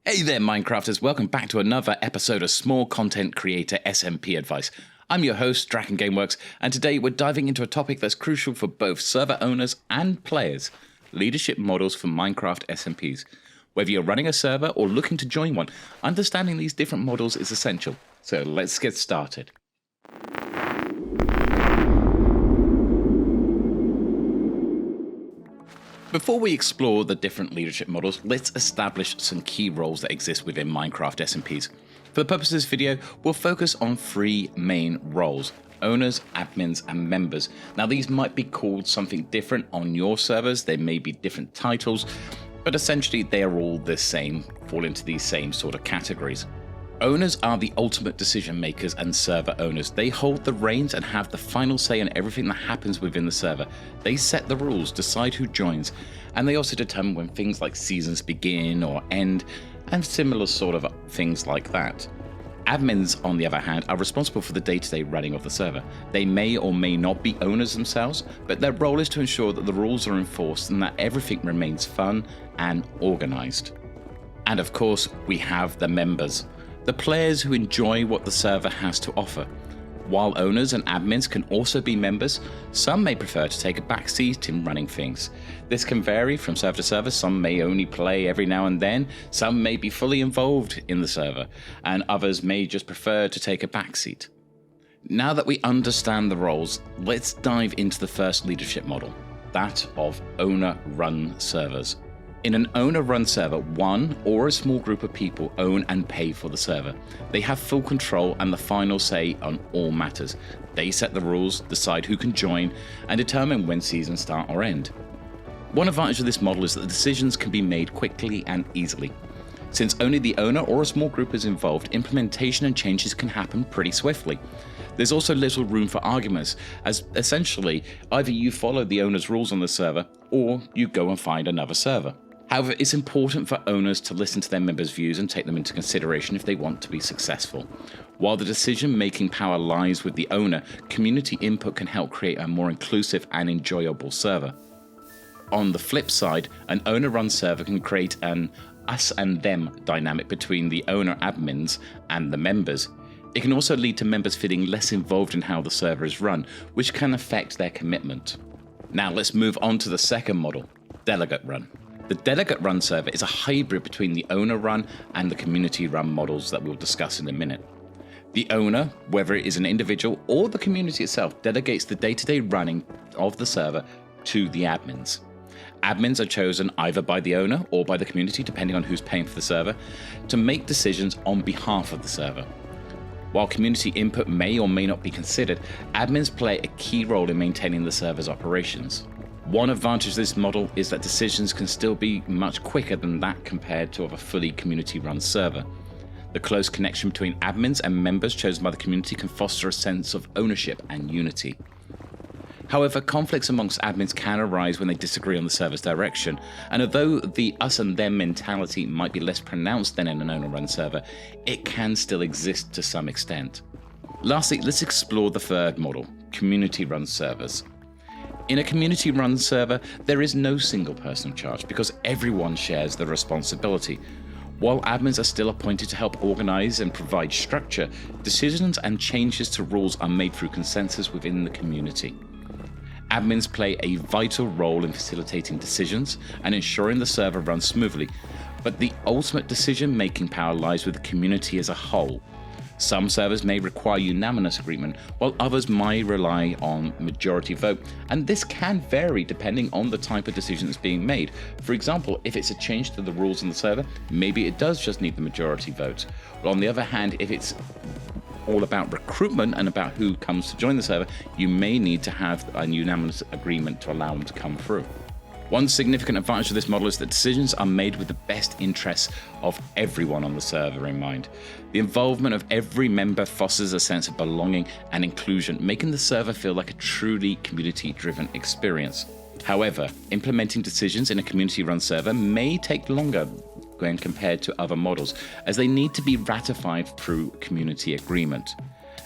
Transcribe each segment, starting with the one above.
Hey there, Minecrafters. Welcome back to another episode of Small Content Creator SMP Advice. I'm your host, DrakenGameWerks, and today we're diving into a topic that's crucial for both server owners and players: leadership models for Minecraft SMPs. Whether you're running a server or looking to join one, understanding these different models is essential. So let's get started. Before we explore the different leadership models, let's establish some key roles that exist within Minecraft SMPs. For the purpose of this video, we'll focus on three main roles: owners, admins, and members. Now, these might be called something different on your servers, they may be different titles, but essentially they are all the same, fall into these same sort of categories. Owners are the ultimate decision makers and server owners. They hold the reins and have the final say in everything that happens within the server. They set the rules, decide who joins, and they also determine when things like seasons begin or end, and similar sort of things like that. Admins, on the other hand, are responsible for the day-to-day running of the server. They may or may not be owners themselves, but their role is to ensure that the rules are enforced and that everything remains fun and organized. And of course, we have the members, the players who enjoy what the server has to offer. While owners and admins can also be members, some may prefer to take a back seat in running things. This can vary from server to server. Some may only play every now and then, some may be fully involved in the server, and others may just prefer to take a back seat. Now that we understand the roles, let's dive into the first leadership model, that of owner-run servers. In an owner-run server, one or a small group of people own and pay for the server. They have full control and the final say on all matters. They set the rules, decide who can join, and determine when seasons start or end. One advantage of this model is that the decisions can be made quickly and easily. Since only the owner or a small group is involved, implementation and changes can happen pretty swiftly. There's also little room for arguments, as essentially either you follow the owner's rules on the server or you go and find another server. However, it's important for owners to listen to their members' views and take them into consideration if they want to be successful. While the decision-making power lies with the owner, community input can help create a more inclusive and enjoyable server. On the flip side, an owner-run server can create an us and them dynamic between the owner admins and the members. It can also lead to members feeling less involved in how the server is run, which can affect their commitment. Now let's move on to the second model, Delegate Run. The Delegate Run server is a hybrid between the owner run and the community run models that we'll discuss in a minute. The owner, whether it is an individual or the community itself, delegates the day-to-day running of the server to the admins. Admins are chosen either by the owner or by the community, depending on who's paying for the server, to make decisions on behalf of the server. While community input may or may not be considered, admins play a key role in maintaining the server's operations. One advantage of this model is that decisions can still be much quicker than that compared to a fully community-run server. The close connection between admins and members chosen by the community can foster a sense of ownership and unity. However, conflicts amongst admins can arise when they disagree on the server's direction, and although the us and them mentality might be less pronounced than in an owner-run server, it can still exist to some extent. Lastly, let's explore the third model, community-run servers. In a community-run server, there is no single person in charge because everyone shares the responsibility. While admins are still appointed to help organize and provide structure, decisions and changes to rules are made through consensus within the community. Admins play a vital role in facilitating decisions and ensuring the server runs smoothly, but the ultimate decision-making power lies with the community as a whole. Some servers may require unanimous agreement, while others might rely on majority vote, and this can vary depending on the type of decision that's being made. For example, if it's a change to the rules on the server, maybe it does just need the majority vote. But on the other hand, if it's all about recruitment and about who comes to join the server, you may need to have a unanimous agreement to allow them to come through. One significant advantage of this model is that decisions are made with the best interests of everyone on the server in mind. The involvement of every member fosters a sense of belonging and inclusion, making the server feel like a truly community-driven experience. However, implementing decisions in a community-run server may take longer when compared to other models, as they need to be ratified through community agreement.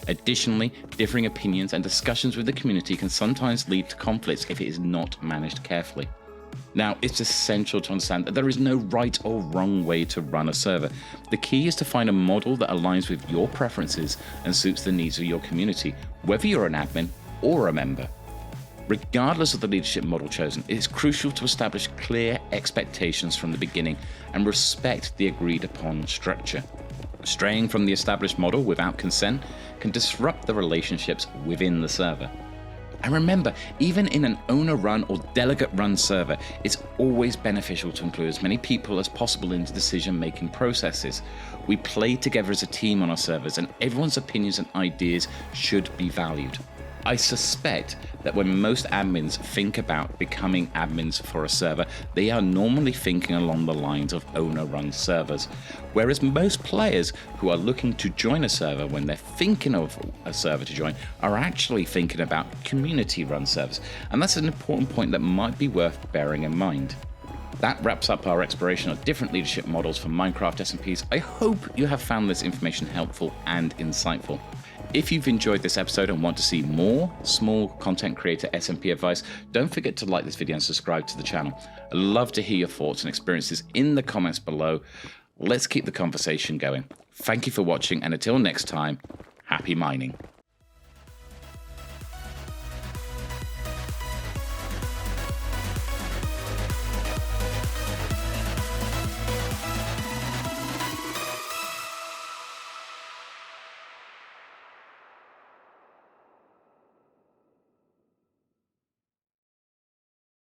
Additionally, differing opinions and discussions with the community can sometimes lead to conflicts if it is not managed carefully. Now, it's essential to understand that there is no right or wrong way to run a server. The key is to find a model that aligns with your preferences and suits the needs of your community, whether you're an admin or a member. Regardless of the leadership model chosen, it is crucial to establish clear expectations from the beginning and respect the agreed upon structure. Straying from the established model without consent can disrupt the relationships within the server. And remember, even in an owner-run or delegate-run server, it's always beneficial to include as many people as possible in the decision-making processes. We play together as a team on our servers, and everyone's opinions and ideas should be valued. I suspect that when most admins think about becoming admins for a server, they are normally thinking along the lines of owner-run servers, whereas most players who are looking to join a server when they're thinking of a server to join are actually thinking about community-run servers, and that's an important point that might be worth bearing in mind. That wraps up our exploration of different leadership models for Minecraft SMPs. I hope you have found this information helpful and insightful. If you've enjoyed this episode and want to see more small content creator SMP advice, don't forget to like this video and subscribe to the channel. I'd love to hear your thoughts and experiences in the comments below. Let's keep the conversation going. Thank you for watching, and until next time, happy mining.